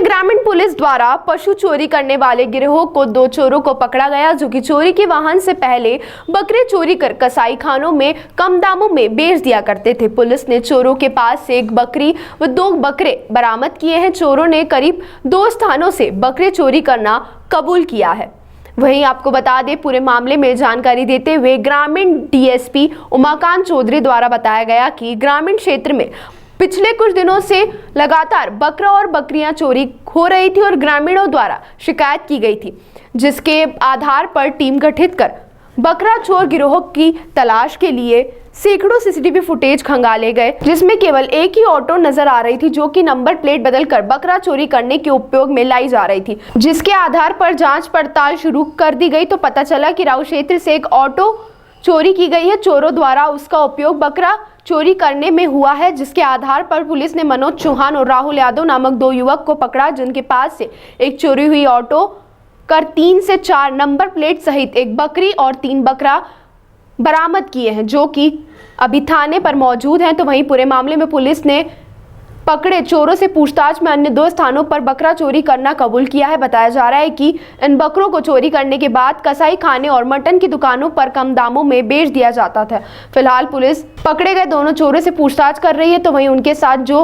ग्रामीण पुलिस द्वारा पशु चोरी करने वाले गिरोह को 2 चोरों को पकड़ा गया, जो कि चोरी के वाहन से पहले बकरे चोरी कर कसाई खानों में कम दामों में बेच दिया करते थे। पुलिस ने चोरों के पास से 1 बकरी व 2 बकरे बरामद किए हैं। चोरों ने करीब 2 स्थानों से बकरे चोरी करना कबूल किया है। वहीं आपको बता दें, पूरे मामले में जानकारी देते हुए ग्रामीण डीएसपी उमाकांत चौधरी द्वारा बताया गया कि ग्रामीण क्षेत्र में पिछले कुछ दिनों से लगातार बकरा और बकरियां चोरी हो रही थी और ग्रामीणों द्वारा शिकायत की गई थी, जिसके आधार पर टीम गठित कर बकरा चोर गिरोह की तलाश के लिए सैकड़ों सीसीटीवी फुटेज खंगाले गए, जिसमें केवल एक ही ऑटो नजर आ रही थी, जो कि नंबर प्लेट बदलकर बकरा चोरी करने के उपयोग में लाई जा रही थी। जिसके आधार पर जांच पड़ताल शुरू कर दी गई तो पता चला कि राव क्षेत्र से एक ऑटो चोरी की गई है। चोरों द्वारा उसका उपयोग बकरा चोरी करने में हुआ है, जिसके आधार पर पुलिस ने मनोज चौहान और राहुल यादव नामक 2 युवक को पकड़ा, जिनके पास से एक चोरी हुई ऑटो कर 3 से 4 नंबर प्लेट सहित 1 बकरी और 3 बकरा बरामद किए हैं, जो कि अभी थाने पर मौजूद हैं। तो वहीं पूरे मामले में पुलिस ने पकड़े चोरों से पूछताछ में अन्य 2 स्थानों पर बकरा चोरी करना कबूल किया है। बताया जा रहा है कि इन बकरों को चोरी करने के बाद कसाई खाने और मटन की दुकानों पर कम दामों में बेच दिया जाता था। फिलहाल पुलिस पकड़े गए दोनों चोरों से पूछताछ कर रही है, तो वहीं उनके साथ जो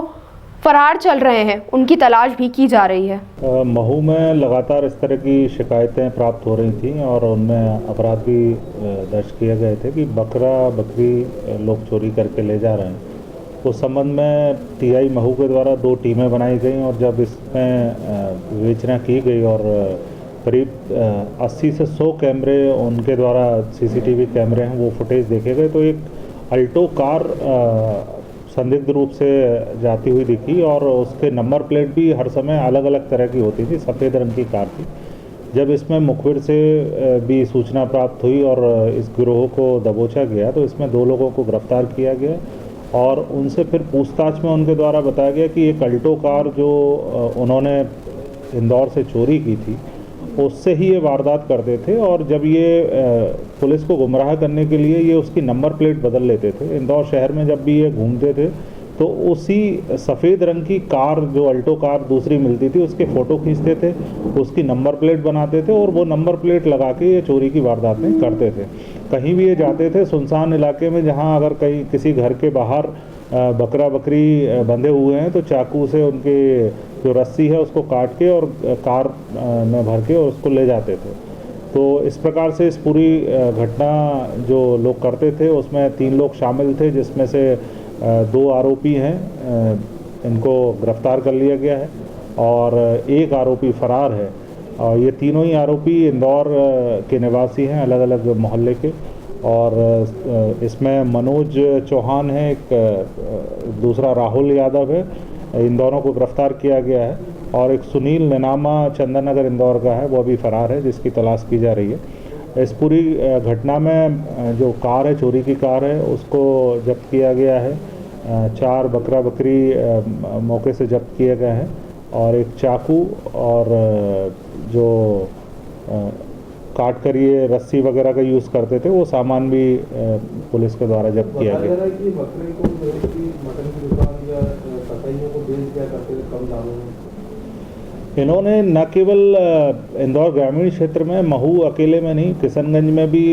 फरार चल रहे हैं उनकी तलाश भी की जा रही है। महू में लगातार इस तरह की शिकायतें प्राप्त हो रही थी और उनमें अपराध भी दर्ज किए गए थे कि बकरा बकरी लोग चोरी करके ले जा रहे हैं। उस संबंध में टीआई महू के द्वारा 2 टीमें बनाई गई और जब इसमें विवेचना की गई और करीब 80 से 100 कैमरे उनके द्वारा सीसीटीवी कैमरे हैं वो फुटेज देखे गए, तो एक अल्टो कार संदिग्ध रूप से जाती हुई दिखी और उसके नंबर प्लेट भी हर समय अलग अलग तरह की होती थी, सफ़ेद रंग की कार थी। जब इसमें मुखबिर से भी सूचना प्राप्त हुई और इस गिरोह को दबोचा गया तो इसमें 2 लोगों को गिरफ्तार किया गया और उनसे फिर पूछताछ में उनके द्वारा बताया गया कि एक अल्टो कार जो उन्होंने इंदौर से चोरी की थी उससे ही ये वारदात करते थे और जब ये पुलिस को गुमराह करने के लिए ये उसकी नंबर प्लेट बदल लेते थे। इंदौर शहर में जब भी ये घूमते थे तो उसी सफ़ेद रंग की कार जो अल्टो कार दूसरी मिलती थी उसके फ़ोटो खींचते थे, उसकी नंबर प्लेट बनाते थे और वो नंबर प्लेट लगा के ये चोरी की वारदातें करते थे। कहीं भी ये जाते थे सुनसान इलाके में, जहाँ अगर कहीं किसी घर के बाहर बकरा बकरी बंधे हुए हैं तो चाकू से उनके जो रस्सी है उसको काट के और कार में भर के और उसको ले जाते थे। तो इस प्रकार से इस पूरी घटना जो लोग करते थे उसमें 3 लोग शामिल थे, जिसमें से 2 आरोपी हैं, इनको गिरफ्तार कर लिया गया है और 1 आरोपी फरार है। और ये तीनों ही आरोपी इंदौर के निवासी हैं, अलग अलग मोहल्ले के। और इसमें मनोज चौहान है, एक दूसरा राहुल यादव है, इन दोनों को गिरफ्तार किया गया है। और एक सुनील निनामा चंदन नगर इंदौर का है, वो अभी फरार है, जिसकी तलाश की जा रही है। इस पूरी घटना में जो कार है, चोरी की कार है, उसको जब्त किया गया है। 4 बकरा बकरी मौके से जब्त किए गए हैं और एक चाकू और जो काट कर ये रस्सी वगैरह का यूज़ करते थे वो सामान भी पुलिस के द्वारा जब्त किया गया। इन्होंने न केवल इंदौर ग्रामीण क्षेत्र में, महू अकेले में नहीं, किशनगंज में भी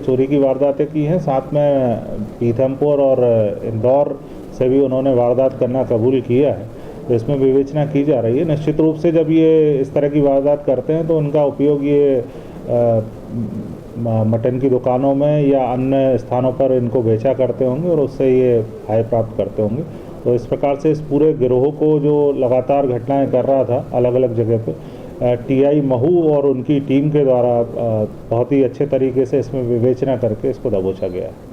चोरी की वारदातें की हैं। साथ में पीथमपुर और इंदौर से भी उन्होंने वारदात करना कबूल किया है। तो इसमें विवेचना की जा रही है। निश्चित रूप से जब ये इस तरह की वारदात करते हैं तो उनका उपयोग ये मटन की दुकानों में या अन्य स्थानों पर इनको बेचा करते होंगे और उससे ये आय प्राप्त करते होंगे। तो इस प्रकार से इस पूरे गिरोह को जो लगातार घटनाएं कर रहा था अलग अलग जगह पे, टीआई महू और उनकी टीम के द्वारा बहुत ही अच्छे तरीके से इसमें विवेचना करके इसको दबोचा गया है।